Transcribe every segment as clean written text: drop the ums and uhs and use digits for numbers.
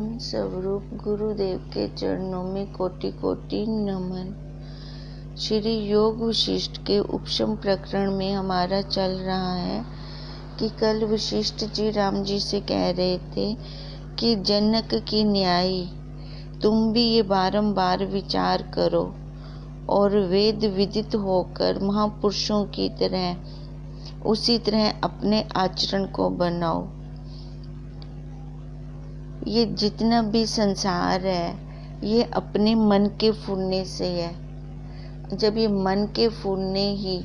स्वरूप गुरुदेव के चरणों में कोटि कोटि नमन। श्री योग वशिष्ठ के उपशम प्रकरण में हमारा चल रहा है कि कल वशिष्ठ जी राम जी से कह रहे थे कि जनक की न्यायी तुम भी ये बारंबार विचार करो और वेद विदित होकर महापुरुषों की तरह उसी तरह अपने आचरण को बनाओ। ये जितना भी संसार है ये अपने मन के फूलने से है। जब ये मन के फूलने ही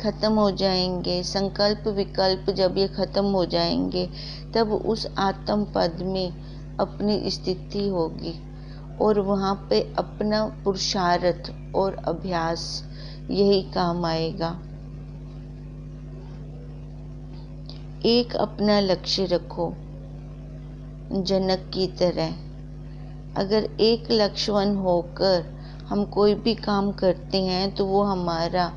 खत्म हो जाएंगे, संकल्प विकल्प जब ये खत्म हो जाएंगे, तब उस आत्म पद में अपनी स्थिति होगी और वहाँ पे अपना पुरुषार्थ और अभ्यास यही काम आएगा। एक अपना लक्ष्य रखो जनक की तरह। अगर एक लक्ष्यवान होकर हम कोई भी काम करते हैं तो वो हमारा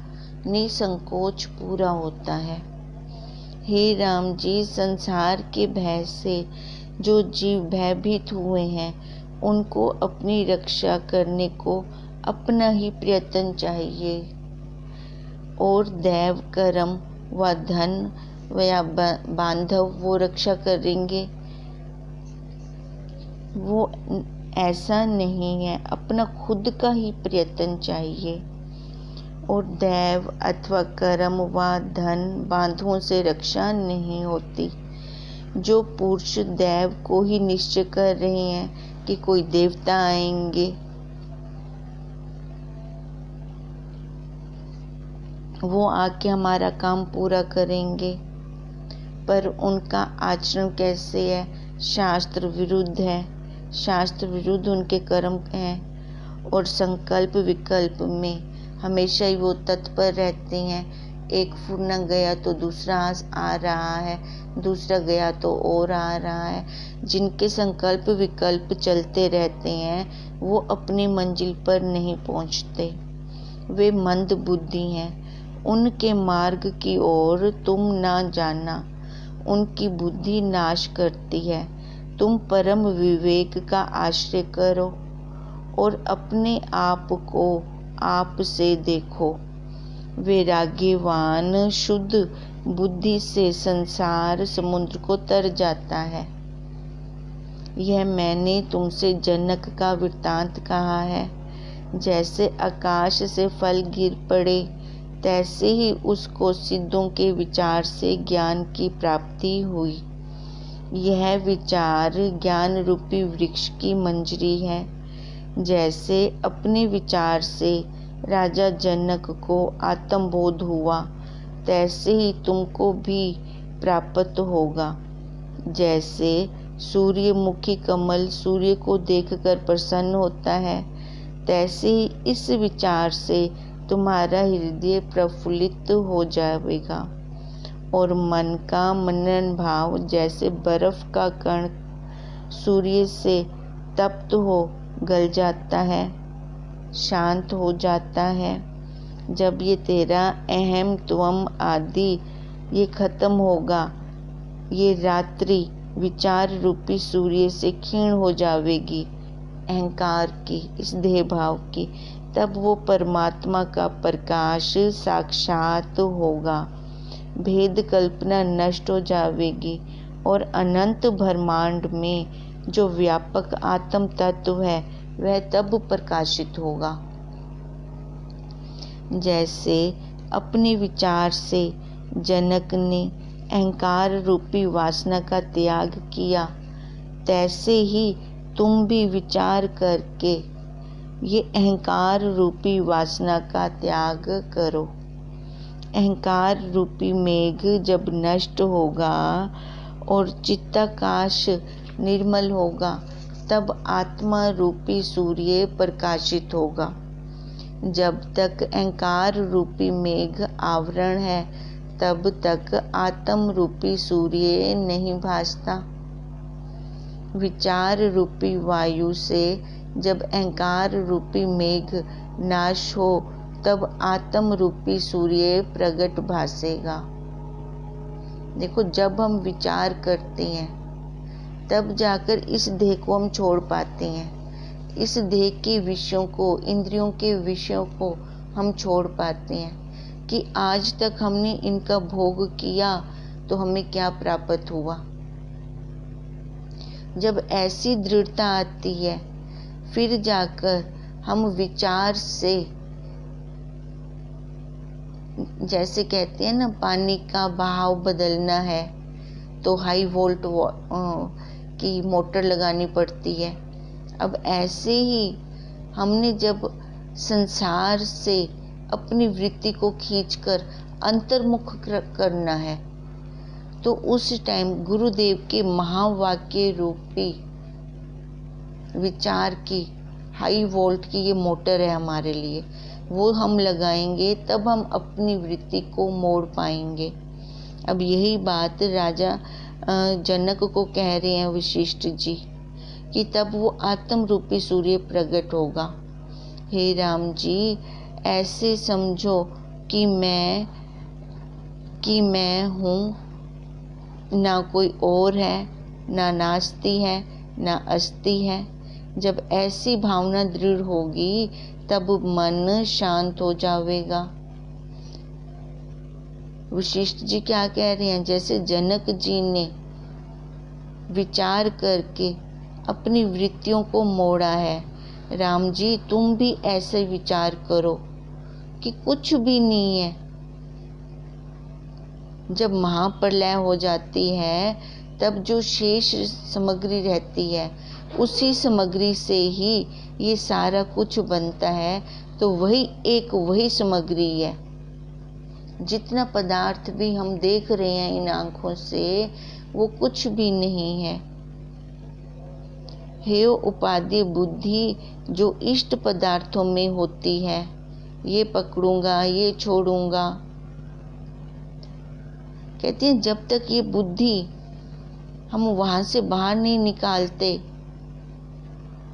निसंकोच पूरा होता है। हे राम जी, संसार के भय से जो जीव भयभीत हुए हैं उनको अपनी रक्षा करने को अपना ही प्रयत्न चाहिए और दैव कर्म व धन व बांधव वो रक्षा करेंगे। वो ऐसा नहीं है, अपना खुद का ही प्रयत्न चाहिए। और दैव अथवा कर्म व धन बांधों से रक्षा नहीं होती। जो पुरुष दैव को ही निश्चय कर रहे हैं कि कोई देवता आएंगे, वो आके हमारा काम पूरा करेंगे, पर उनका आचरण कैसे है? शास्त्र विरुद्ध है। शास्त्र विरुद्ध उनके कर्म हैं और संकल्प विकल्प में हमेशा ही वो तत्पर रहते हैं। एक फूलना गया तो दूसरा आ रहा है, दूसरा गया तो और आ रहा है। जिनके संकल्प विकल्प चलते रहते हैं वो अपनी मंजिल पर नहीं पहुंचते। वे मंद बुद्धि हैं। उनके मार्ग की ओर तुम ना जाना, उनकी बुद्धि नाश करती है। तुम परम विवेक का आश्रय करो और अपने आप को आप से देखो। वैराग्यवान शुद्ध बुद्धि से संसार समुद्र को तर जाता है। यह मैंने तुमसे जनक का वृत्तांत कहा है। जैसे आकाश से फल गिर पड़े तैसे ही उसको सिद्धों के विचार से ज्ञान की प्राप्ति हुई। यह विचार ज्ञान रूपी वृक्ष की मंजरी है। जैसे अपने विचार से राजा जनक को आत्मबोध हुआ तैसे ही तुमको भी प्राप्त होगा। जैसे सूर्यमुखी कमल सूर्य को देखकर प्रसन्न होता है, तैसे ही इस विचार से तुम्हारा हृदय प्रफुल्लित हो जाएगा और मन का मनन भाव जैसे बर्फ का कण सूर्य से तप्त हो गल जाता है, शांत हो जाता है। जब ये तेरा अहम त्वम आदि ये खत्म होगा, ये रात्रि विचार रूपी सूर्य से क्षीण हो जाएगी, अहंकार की, इस देह भाव की, तब वो परमात्मा का प्रकाश साक्षात होगा। भेद कल्पना नष्ट हो जाएगी और अनंत ब्रह्मांड में जो व्यापक आत्म तत्व है वह तब प्रकाशित होगा। जैसे अपने विचार से जनक ने अहंकार रूपी वासना का त्याग किया, तैसे ही तुम भी विचार करके ये अहंकार रूपी वासना का त्याग करो। अहंकार रूपी मेघ जब नष्ट होगा और चित्ताकाश निर्मल होगा, तब आत्मा रूपी सूर्य प्रकाशित होगा। जब तक अहंकार रूपी मेघ आवरण है तब तक आत्म रूपी सूर्य नहीं भासता। विचार रूपी वायु से जब अहंकार रूपी मेघ नाश हो तब आत्म रूपी सूर्य प्रकट भासेगा। देखो, जब हम विचार करते हैं तब जाकर इस देह को हम छोड़ पाते हैं। इस देह के विषयों को, इंद्रियों के विषयों को हम छोड़ पाते हैं कि आज तक हमने इनका भोग किया तो हमें क्या प्राप्त हुआ। जब ऐसी दृढ़ता आती है, फिर जाकर हम विचार से, जैसे कहते हैं ना, पानी का बहाव बदलना है तो हाई वोल्ट की मोटर लगानी पड़ती है। अब ऐसे ही हमने जब संसार से अपनी वृत्ति को खींचकर अंतर्मुख करना है, तो उस टाइम गुरुदेव के महावाक्य रूपी विचार की हाई वोल्ट की ये मोटर है हमारे लिए, वो हम लगाएंगे तब हम अपनी वृत्ति को मोड़ पाएंगे। अब यही बात राजा जनक को कह रहे हैं वशिष्ठ जी कि तब वो आत्म रूपी सूर्य प्रकट होगा। हे राम जी, ऐसे समझो कि मैं हूँ, ना कोई और है, ना नास्ति है, ना अस्ति है। जब ऐसी भावना दृढ़ होगी तब मन शांत हो जाएगा। वशिष्ठ जी क्या कह रहे हैं, जैसे जनक जी ने विचार करके अपनी वृत्तियों को मोड़ा है, राम जी तुम भी ऐसे विचार करो कि कुछ भी नहीं है। जब महाप्रलय हो जाती है तब जो शेष सामग्री रहती है, उसी सामग्री से ही ये सारा कुछ बनता है, तो वही सामग्री है। जितना पदार्थ भी हम देख रहे हैं इन आँखों से, वो कुछ भी नहीं है। हेय उपादेय बुद्धि जो इष्ट पदार्थों में होती है, ये पकड़ूंगा, ये छोड़ूंगा, कहते हैं जब तक ये बुद्धि हम वहाँ से बाहर नहीं निकालते,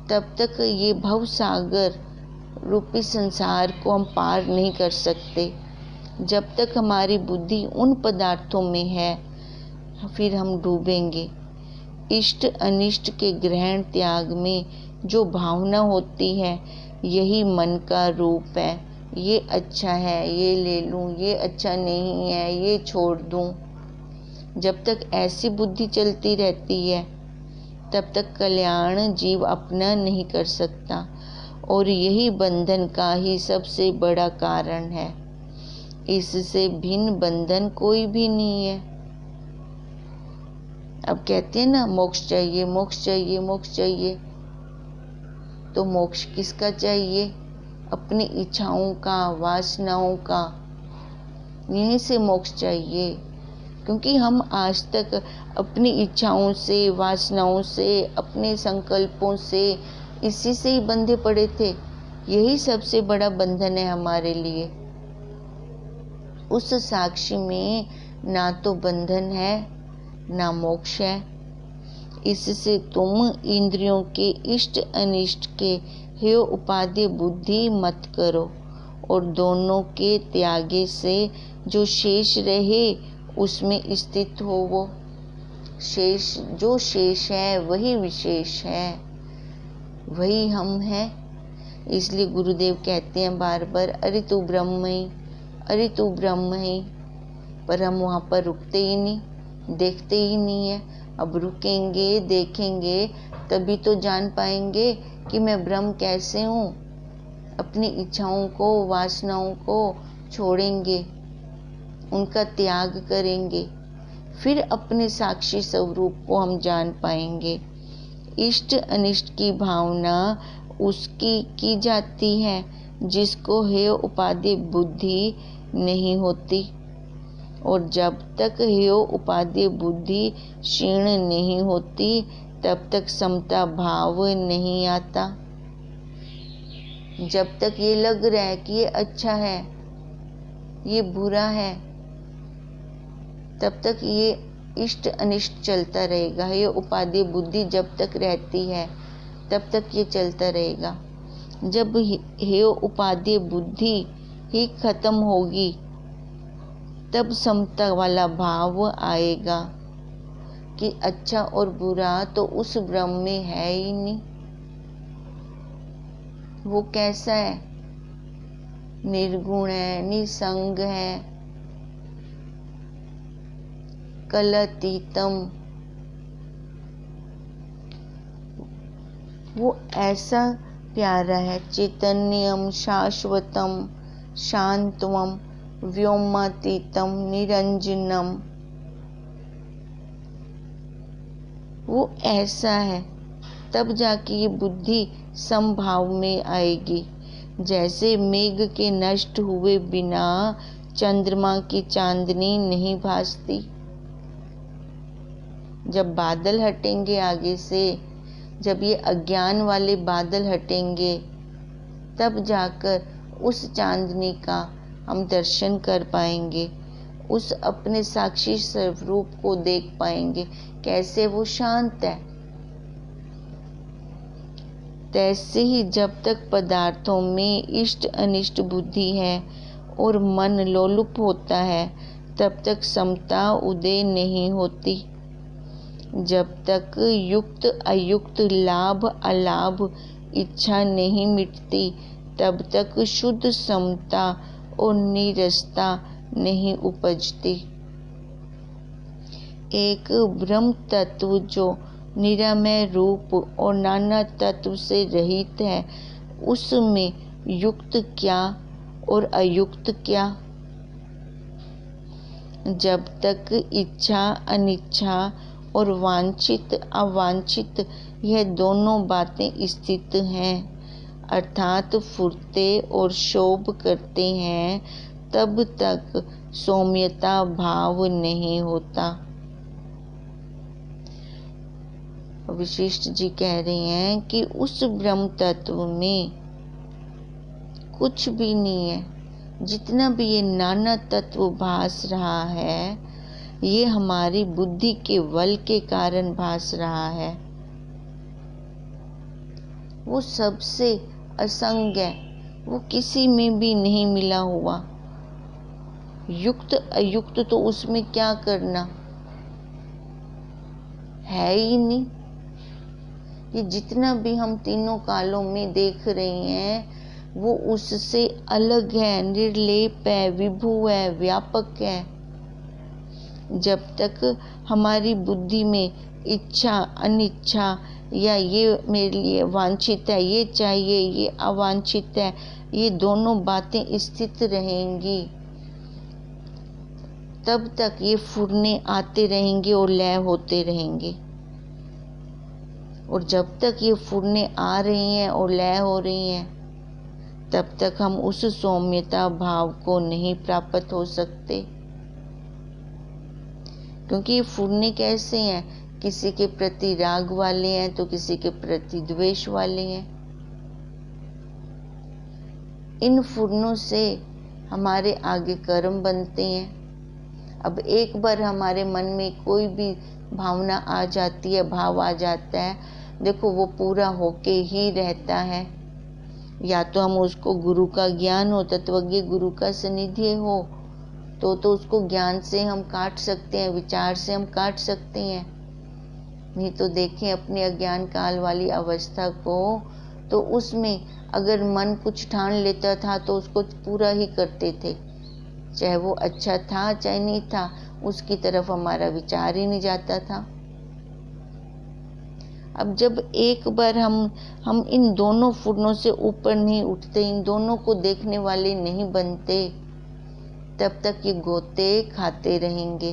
तब तक ये भव सागर रूपी संसार को हम पार नहीं कर सकते। जब तक हमारी बुद्धि उन पदार्थों में है, फिर हम डूबेंगे। इष्ट अनिष्ट के ग्रहण त्याग में जो भावना होती है, यही मन का रूप है। ये अच्छा है, ये ले लूँ, ये अच्छा नहीं है, ये छोड़ दूँ। जब तक ऐसी बुद्धि चलती रहती है, तब तक कल्याण जीव अपना नहीं कर सकता, और यही बंधन का ही सबसे बड़ा कारण है। इससे भिन्न बंधन कोई भी नहीं है। अब कहते हैं ना, मोक्ष चाहिए, मोक्ष चाहिए, मोक्ष चाहिए, तो मोक्ष किसका चाहिए? अपनी इच्छाओं का, वासनाओं का, यहीं से मोक्ष चाहिए। क्योंकि हम आज तक अपनी इच्छाओं से, वासनाओं से, अपने संकल्पों से, इसी से ही बंधे पड़े थे। यही सबसे बड़ा बंधन है हमारे लिए। उस साक्षी में ना तो बंधन है, ना मोक्ष है। इससे तुम इंद्रियों के इष्ट अनिष्ट के हेय उपादेय बुद्धि मत करो, और दोनों के त्यागे से जो शेष रहे उसमें स्थित हो। वो जो शेष है वही विशेष है, वही हम हैं। इसलिए गुरुदेव कहते हैं बार बार, अरे तू ब्रह्म ही, अरे तू ब्रह्म ही। पर हम वहाँ पर रुकते ही नहीं, देखते ही नहीं है। अब रुकेंगे, देखेंगे, तभी तो जान पाएंगे कि मैं ब्रह्म कैसे हूँ। अपनी इच्छाओं को, वासनाओं को छोड़ेंगे, उनका त्याग करेंगे, फिर अपने साक्षी स्वरूप को हम जान पाएंगे। इष्ट अनिष्ट की भावना उसकी की जाती है जिसको हेय उपादेय बुद्धि नहीं होती, और जब तक हेय उपादेय बुद्धि क्षीण नहीं होती, तब तक समता भाव नहीं आता। जब तक ये लग रहा है कि ये अच्छा है, ये बुरा है, तब तक ये इष्ट अनिष्ट चलता रहेगा। ये उपादेय बुद्धि जब तक रहती है, तब तक ये चलता रहेगा। जब हेय उपादेय बुद्धि ही खत्म होगी, तब समता वाला भाव आएगा। कि अच्छा और बुरा तो उस ब्रह्म में है ही नहीं। वो कैसा है? निर्गुण है, निसंग है, कलातीतम। वो ऐसा प्यारा है, चैतन्यम शाश्वतम शांतवम व्योमातीतम निरंजनम। वो ऐसा है, तब जाके ये बुद्धि समभाव में आएगी। जैसे मेघ के नष्ट हुए बिना चंद्रमा की चांदनी नहीं भासती। जब बादल हटेंगे आगे से, जब ये अज्ञान वाले बादल हटेंगे, तब जाकर उस चांदनी का हम दर्शन कर पाएंगे, उस अपने साक्षी स्वरूप को देख पाएंगे, कैसे वो शांत है। तैसे ही जब तक पदार्थों में इष्ट अनिष्ट बुद्धि है और मन लोलुप होता है, तब तक समता उदय नहीं होती। जब तक युक्त अयुक्त लाभ अलाभ इच्छा नहीं मिटती, तब तक शुद्ध समता और नीरसता नहीं उपजती। एक ब्रह्म तत्व जो निरामय रूप और नाना तत्व से रहित है, उसमें युक्त क्या और अयुक्त क्या? जब तक इच्छा अनिच्छा और वांछित अवांछित यह दोनों बातें स्थित हैं, अर्थात फुरते और शोभ करते हैं, तब तक सौम्यता भाव नहीं होता। वशिष्ठ जी कह रहे हैं कि उस ब्रह्म तत्व में कुछ भी नहीं है। जितना भी ये नाना तत्व भास रहा है, ये हमारी बुद्धि के बल के कारण भास रहा है। वो सबसे असंग है, वो किसी में भी नहीं मिला हुआ। युक्त अयुक्त तो उसमें क्या करना, है ही नहीं। ये जितना भी हम तीनों कालों में देख रहे हैं, वो उससे अलग है, निर्लेप है, विभु है, व्यापक है। जब तक हमारी बुद्धि में इच्छा अनिच्छा या ये मेरे लिए वांछित है, ये चाहिए, ये अवांछित है, ये दोनों बातें स्थित रहेंगी, तब तक ये फुरने आते रहेंगे और लय होते रहेंगे। और जब तक ये फुरने आ रही हैं और लय हो रही हैं, तब तक हम उस सौम्यता भाव को नहीं प्राप्त हो सकते। क्योंकि ये फुरने कैसे हैं, किसी के प्रति राग वाले हैं तो किसी के प्रति द्वेष वाले हैं। इन फुरनों से हमारे आगे कर्म बनते हैं। अब एक बार हमारे मन में कोई भी भावना आ जाती है, भाव आ जाता है, देखो वो पूरा होके ही रहता है। या तो हम उसको गुरु का ज्ञान हो, तत्वज्ञ गुरु का सानिध्य हो, तो उसको ज्ञान से हम काट सकते हैं, विचार से हम काट सकते हैं। नहीं तो देखें अपने अज्ञान काल वाली अवस्था को, तो उसमें अगर मन कुछ ठान लेता था तो उसको पूरा ही करते थे, चाहे वो अच्छा था चाहे नहीं था, उसकी तरफ हमारा विचार ही नहीं जाता था। अब जब एक बार हम इन दोनों फुरनों से ऊपर नहीं उठते, इन दोनों को देखने वाले नहीं बनते, तब तक ये गोते खाते रहेंगे।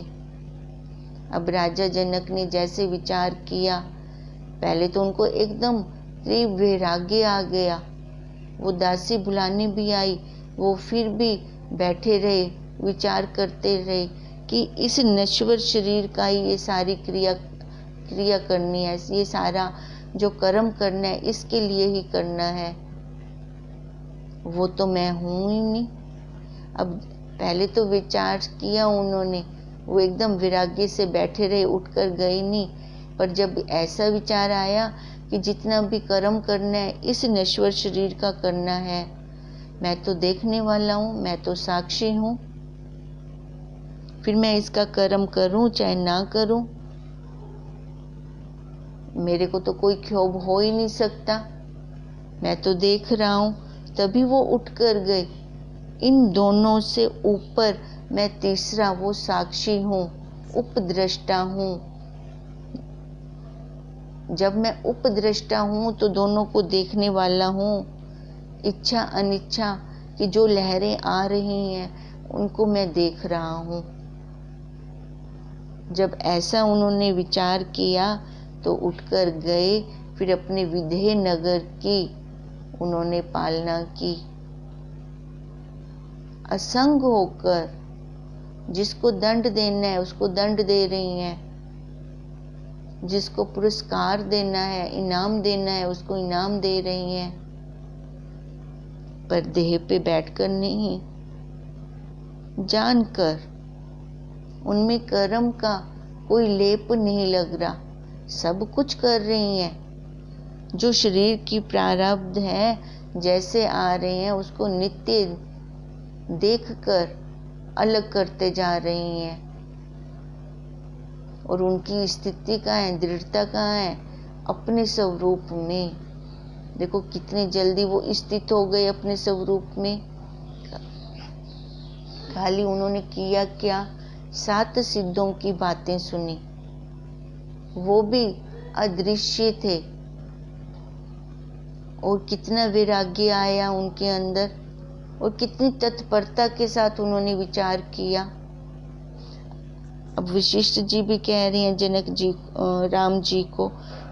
अब राजा जनक ने जैसे विचार किया, पहले तो उनको एकदम तीव्र वैराग्य आ गया, वो दासी बुलाने भी आई, वो फिर भी बैठे रहे, विचार करते रहे कि इस नश्वर शरीर का ही ये सारी क्रिया करनी है, ये सारा जो कर्म करना है इसके लिए ही करना है, वो तो मैं हूँ ही नहीं। अब पहले तो विचार किया उन्होंने, वो एकदम वैराग्य से बैठे रहे, उठकर गए नहीं। पर जब ऐसा विचार आया कि जितना भी कर्म करना है इस नश्वर शरीर का करना है, मैं तो देखने वाला हूँ, मैं तो साक्षी हूँ, फिर मैं इसका कर्म करूँ चाहे ना करूँ। मेरे को तो कोई क्षोभ हो ही नहीं सकता, मैं तो देख रहा हूँ। तभी वो उठ कर गए। इन दोनों से ऊपर मैं तीसरा वो साक्षी हूँ, उपद्रष्टा हूँ। जब मैं उपद्रष्टा हूँ तो दोनों को देखने वाला हूँ। इच्छा अनिच्छा की जो लहरें आ रही हैं उनको मैं देख रहा हूँ। जब ऐसा उन्होंने विचार किया तो उठकर गए। फिर अपने विधेय नगर की उन्होंने पालना की। असंग होकर जिसको दंड देना है उसको दंड दे रही हैं, जिसको पुरस्कार देना है, इनाम देना है, उसको इनाम दे रही हैं, पर देह पे बैठकर नहीं, जानकर। उनमें कर्म का कोई लेप नहीं लग रहा, सब कुछ कर रही हैं। जो शरीर की प्रारब्ध है, जैसे आ रहे हैं उसको नित्य देखकर अलग करते जा रही हैं। और उनकी स्थिति कहाँ है, दृढ़ता कहाँ है, अपने स्वरूप में। देखो कितनी जल्दी वो स्थित हो गए अपने स्वरूप में। खाली उन्होंने किया क्या, 7 सिद्धों की बातें सुनी, वो भी अदृश्य थे। और कितना वैराग्य आया उनके अंदर, और कितनी तत्परता के साथ उन्होंने विचार किया। अब वशिष्ठ जी भी कह रहे हैं जनक जी, राम जी को,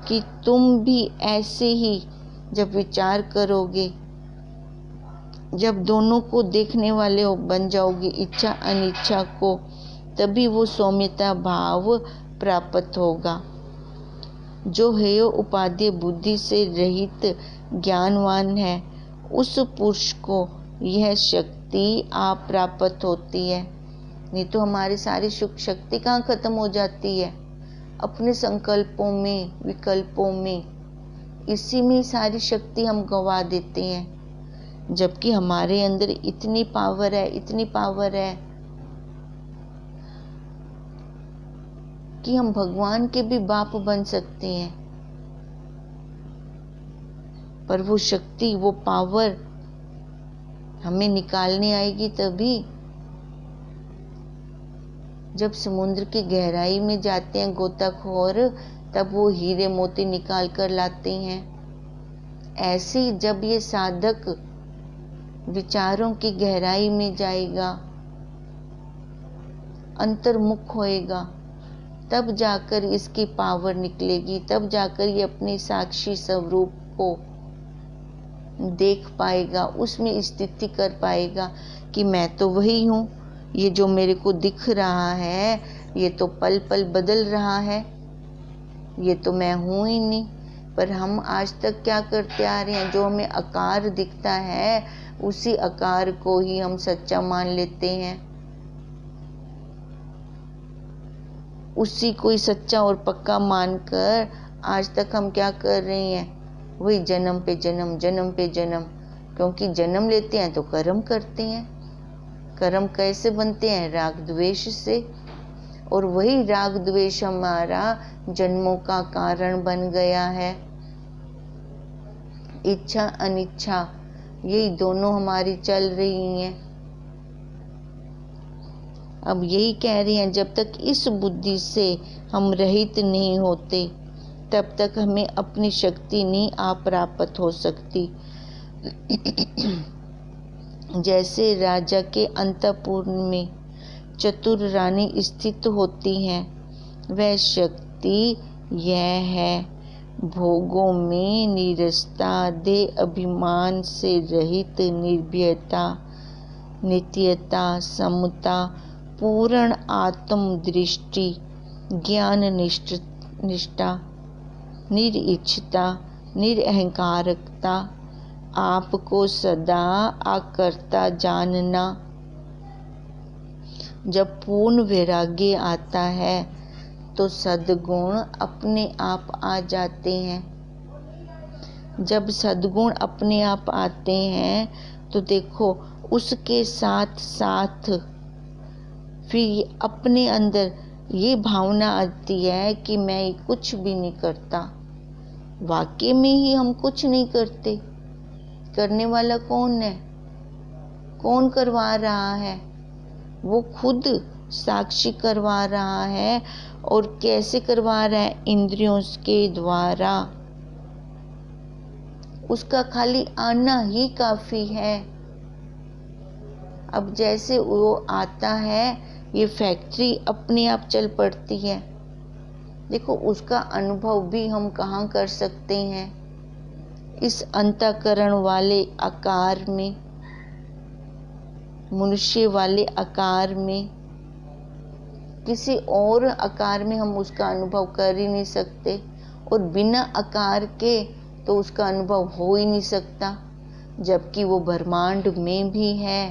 कि तुम भी ऐसे ही जब विचार करोगे, जब दोनों को देखने वाले बन जाओगे, इच्छा अनिच्छा को, तभी वो सौम्यता भाव प्राप्त होगा। जो हेय उपादेय बुद्धि से रहित ज्ञानवान है, उस पुरुष को यह शक्ति आप प्राप्त होती है। नहीं तो हमारी सारी सुख शक्ति कहाँ खत्म हो जाती है, अपने संकल्पों में, विकल्पों में। इसी में सारी शक्ति हम गवा देते हैं। जबकि हमारे अंदर इतनी पावर है, इतनी पावर है कि हम भगवान के भी बाप बन सकते हैं। पर वो शक्ति, वो पावर हमें निकालने आएगी तभी, जब समुद्र की गहराई में जाते हैं गोताखोर, तब वो हीरे मोती निकाल कर लाते हैं। ऐसे ही जब ये साधक विचारों की गहराई में जाएगा, अंतर्मुख होएगा, तब जाकर इसकी पावर निकलेगी, तब जाकर ये अपने साक्षी स्वरूप को देख पाएगा, उसमें स्थिति कर पाएगा कि मैं तो वही हूँ। ये जो मेरे को दिख रहा है ये तो पल पल बदल रहा है, ये तो मैं हूँ ही नहीं। पर हम आज तक क्या करते आ रहे हैं, जो हमें आकार दिखता है उसी आकार को ही हम सच्चा मान लेते हैं, उसी को ही सच्चा और पक्का मानकर आज तक हम क्या कर रहे हैं, वही जन्म पे जन्म, जन्म पे जन्म। क्योंकि जन्म लेते हैं तो कर्म करते हैं। कर्म कैसे बनते हैं, राग द्वेष से। और वही राग द्वेष हमारा जन्मों का कारण बन गया है। इच्छा अनिच्छा यही दोनों हमारी चल रही हैं। अब यही कह रही हैं, जब तक इस बुद्धि से हम रहित नहीं होते तब तक हमें अपनी शक्ति नहीं प्राप्त हो सकती। जैसे राजा के अंतःपुर में चतुर रानी स्थित होती हैं, वह शक्ति यह है, भोगों में नीरसता, देह अभिमान से रहित निर्भयता, नित्यता, समता, पूर्ण आत्म दृष्टि, ज्ञान निष्ठा, निरिच्छता, निरअहंकारकता, आपको सदा आकर्ता जानना। जब पूर्ण वैराग्य आता है तो सद्गुण अपने आप आ जाते हैं। जब सद्गुण अपने आप आते हैं तो देखो उसके साथ साथ फिर अपने अंदर ये भावना आती है कि मैं कुछ भी नहीं करता, वाकई में ही हम कुछ नहीं करते। करने वाला कौन है? कौन करवा रहा है? वो खुद साक्षी करवा रहा है। और कैसे करवा रहा है? इंद्रियों के द्वारा। उसका खाली आना ही काफी है। अब जैसे वो आता है, ये फैक्ट्री अपने आप चल पड़ती है। देखो, उसका अनुभव भी हम कहाँ कर सकते हैं? इस अंतःकरण वाले आकार में, मनुष्य वाले आकार में। किसी और आकार में हम उसका अनुभव कर ही नहीं सकते, और बिना आकार के तो उसका अनुभव हो ही नहीं सकता, जबकि वो ब्रह्मांड में भी है।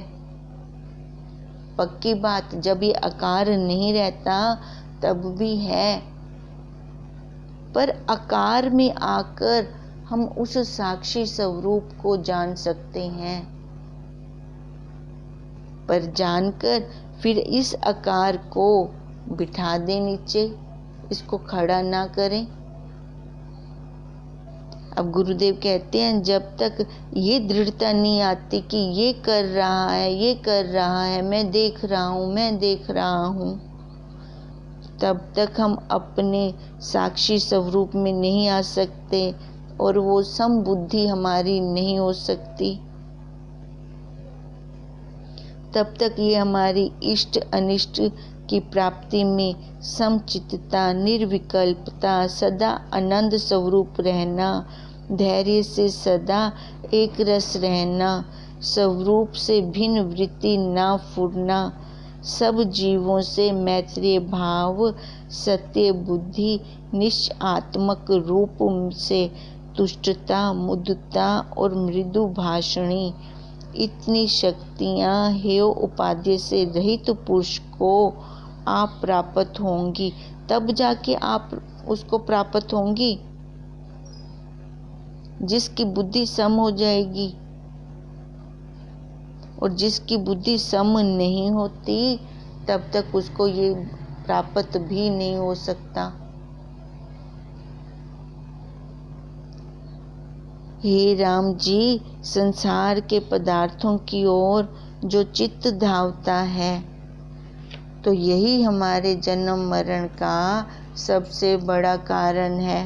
पक्की बात, जब ये आकार नहीं रहता तब भी है, पर आकार में आकर हम उस साक्षी स्वरूप को जान सकते हैं। पर जानकर फिर इस आकार को बिठा दें नीचे, इसको खड़ा ना करें। अब गुरुदेव कहते हैं, जब तक ये दृढ़ता नहीं आती कि ये कर रहा है, ये कर रहा है, मैं देख रहा हूँ, मैं देख रहा हूँ, तब तक हम अपने साक्षी स्वरूप में नहीं आ सकते, और वो समबुद्धि हमारी नहीं हो सकती। तब तक ये हमारी इष्ट अनिष्ट की प्राप्ति में समचित्तता, निर्विकल्पता, सदा आनंद स्वरूप रहना, धैर्य से सदा एक रस रहना, स्वरूप से भिन्न वृत्ति ना फुरना, सब जीवों से मैत्रीय भाव, सत्य बुद्धि, निश्चयात्मक रूप से तुष्टता, मुदता और मृदु भाषणी, इतनी शक्तियाँ हेय उपाधि से रहित पुरुष को आप प्राप्त होंगी। तब जाके आप उसको प्राप्त होंगी जिसकी बुद्धि सम हो जाएगी। और जिसकी बुद्धि सम नहीं होती, तब तक उसको ये प्राप्त भी नहीं हो सकता। हे राम जी, संसार के पदार्थों की ओर जो चित्त धावता है, तो यही हमारे जन्म मरण का सबसे बड़ा कारण है।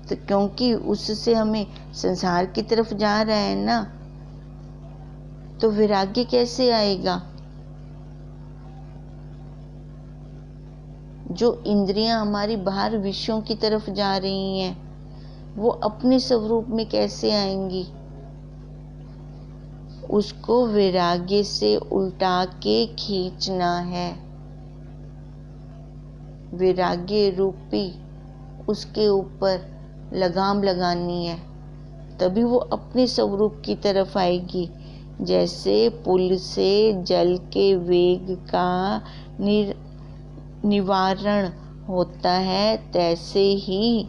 तो क्योंकि उससे हमें संसार की तरफ जा रहे हैं ना, तो वैराग्य कैसे आएगा? जो इंद्रियां हमारी बाहर विषयों की तरफ जा रही हैं, वो अपने स्वरूप में कैसे आएंगी? उसको वैराग्य से उल्टा के खींचना है। वैराग्य रूपी उसके ऊपर लगाम लगानी है, तभी वो अपने स्वरूप की तरफ आएगी। जैसे पुल से जल के वेग का निवारण होता है, तैसे ही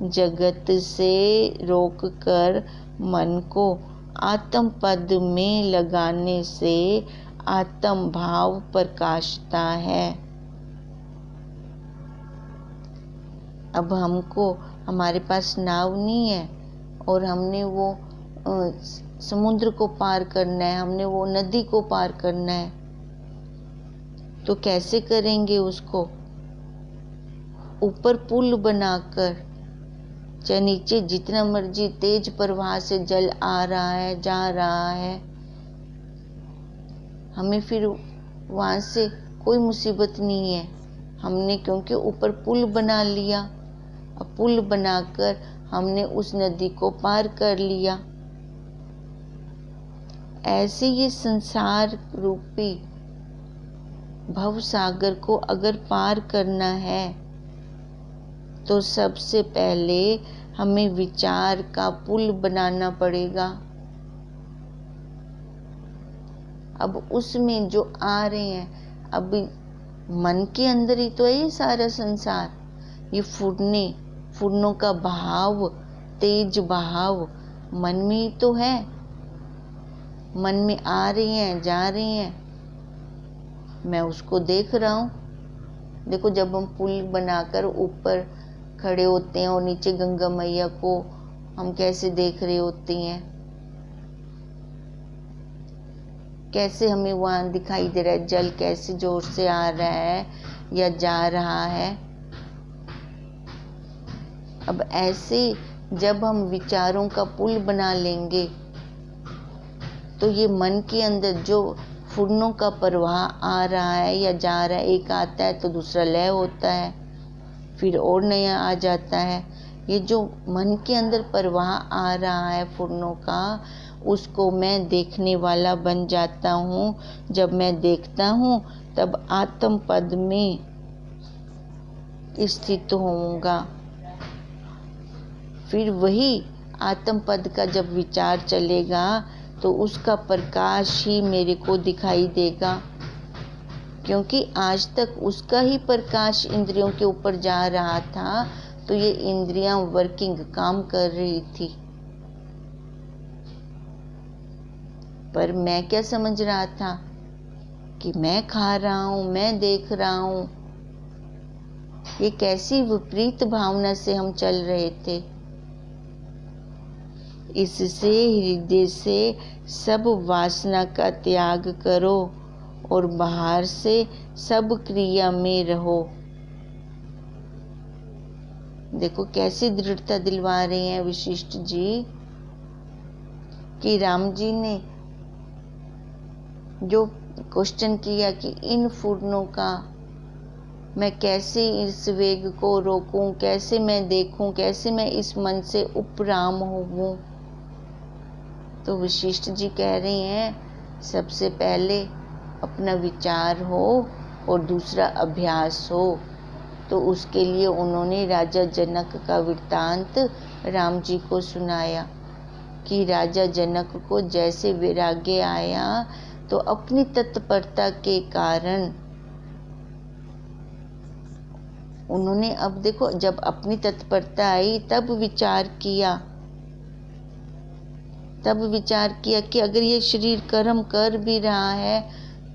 जगत से रोककर मन को आत्म पद में लगाने से आत्म भाव प्रकाशता है। अब हमको, हमारे पास नाव नहीं है और हमने वो समुद्र को पार करना है, हमने वो नदी को पार करना है, तो कैसे करेंगे उसको? ऊपर पुल बनाकर, चाहे नीचे जितना मर्जी तेज प्रवाह से जल आ रहा है, जा रहा है, हमें फिर वहाँ से कोई मुसीबत नहीं है। हमने क्योंकि ऊपर पुल बना लिया, अब पुल बनाकर हमने उस नदी को पार कर लिया। ऐसे ये संसार रूपी भव सागर को अगर पार करना है, तो सबसे पहले हमें विचार का पुल बनाना पड़ेगा। अब उसमें जो आ रहे हैं, अब मन के अंदर ही तो है ये सारा संसार। ये फुरनों का बहाव, तेज बहाव मन में ही तो है। मन में आ रही हैं, जा रही हैं, मैं उसको देख रहा हूँ। देखो, जब हम पुल बनाकर ऊपर खड़े होते हैं और नीचे गंगा मैया को हम कैसे देख रहे होते हैं, कैसे हमें वहाँ दिखाई दे रहा है, जल कैसे जोर से आ रहा है या जा रहा है। अब ऐसे जब हम विचारों का पुल बना लेंगे तो ये मन के अंदर जो फुर्नों का प्रवाह आ रहा है या जा रहा है, एक आता है तो दूसरा लय होता है, फिर और नया आ जाता है। ये जो मन के अंदर प्रवाह आ रहा है फुर्नों का, उसको मैं देखने वाला बन जाता हूँ। जब मैं देखता हूँ तब आत्म पद में स्थित होऊंगा। फिर वही आत्म पद का जब विचार चलेगा तो उसका प्रकाश ही मेरे को दिखाई देगा, क्योंकि आज तक उसका ही प्रकाश इंद्रियों के ऊपर जा रहा था, तो ये इंद्रियां वर्किंग काम कर रही थी। पर मैं क्या समझ रहा था कि मैं खा रहा हूँ, मैं देख रहा हूँ। ये कैसी विपरीत भावना से हम चल रहे थे। इससे हृदय से सब वासना का त्याग करो और बाहर से सब क्रिया में रहो। देखो कैसी दृढ़ता दिलवा रहे हैं वशिष्ठ जी कि राम जी ने जो क्वेश्चन किया कि इन फुर्नों का मैं कैसे इस वेग को रोकूं, कैसे मैं देखूं, कैसे मैं इस मन से उपराम होऊं। तो वशिष्ठ जी कह रहे हैं सबसे पहले अपना विचार हो और दूसरा अभ्यास हो। तो उसके लिए उन्होंने राजा जनक का वृत्तांत राम जी को सुनाया कि राजा जनक को जैसे वैराग्य आया तो अपनी तत्परता के कारण उन्होंने, अब देखो जब अपनी तत्परता आई तब विचार किया कि अगर ये शरीर कर्म कर भी रहा है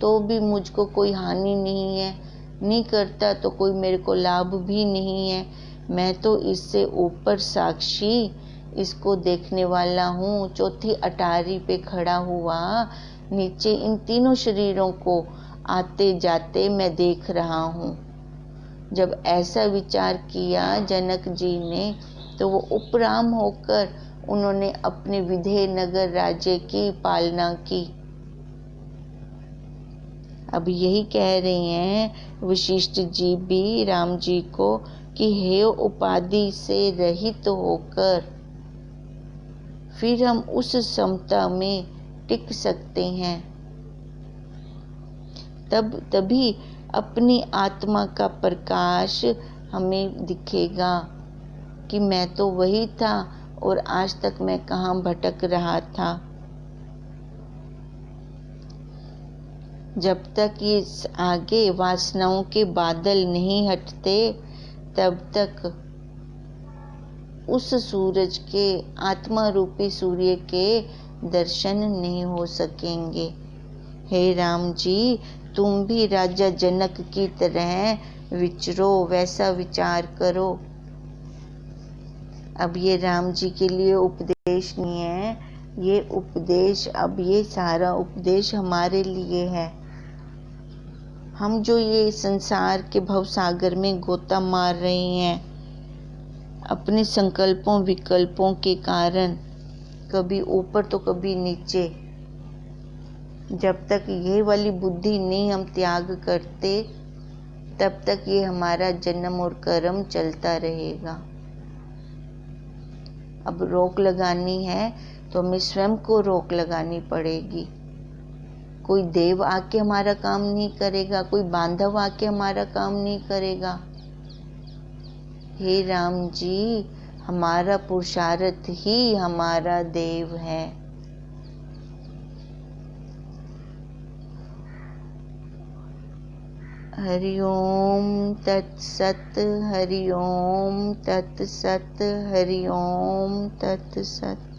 तो भी मुझको कोई हानि नहीं है, नहीं करता तो कोई मेरे को लाभ भी नहीं है। मैं तो इससे ऊपर साक्षी, इसको देखने वाला हूँ। चौथी अटारी पे खड़ा हुआ नीचे इन तीनों शरीरों को आते जाते मैं देख रहा हूँ। जब ऐसा विचार किया जनक जी ने तो वो उपराम होकर उन्होंने अपने विधेय नगर राज्य की पालना की। अब यही कह रहे हैं वशिष्ठ जी भी राम जी को कि हे उपाधि से रहित होकर फिर हम उस समता में टिक सकते हैं। तभी अपनी आत्मा का प्रकाश हमें दिखेगा कि मैं तो वही था और आज तक मैं कहाँ भटक रहा था। जब तक ये आगे वासनाओं के बादल नहीं हटते तब तक उस सूरज के, आत्मा रूपी सूर्य के दर्शन नहीं हो सकेंगे। हे राम जी, तुम भी राजा जनक की तरह विचरो, वैसा विचार करो। अब ये राम जी के लिए उपदेश नहीं है, ये उपदेश, अब ये सारा उपदेश हमारे लिए है। हम जो ये संसार के भवसागर में गोता मार रहे हैं अपने संकल्पों विकल्पों के कारण, कभी ऊपर तो कभी नीचे, जब तक ये वाली बुद्धि नहीं हम त्याग करते तब तक ये हमारा जन्म और कर्म चलता रहेगा। अब रोक लगानी है तो हमें स्वयं को रोक लगानी पड़ेगी। कोई देव आके हमारा काम नहीं करेगा, कोई बांधव आके हमारा काम नहीं करेगा। हे राम जी, हमारा पुरुषार्थ ही हमारा देव है। हरि ओम तत्सत, हरि ओम तत्सत, हरि ओम तत्सत।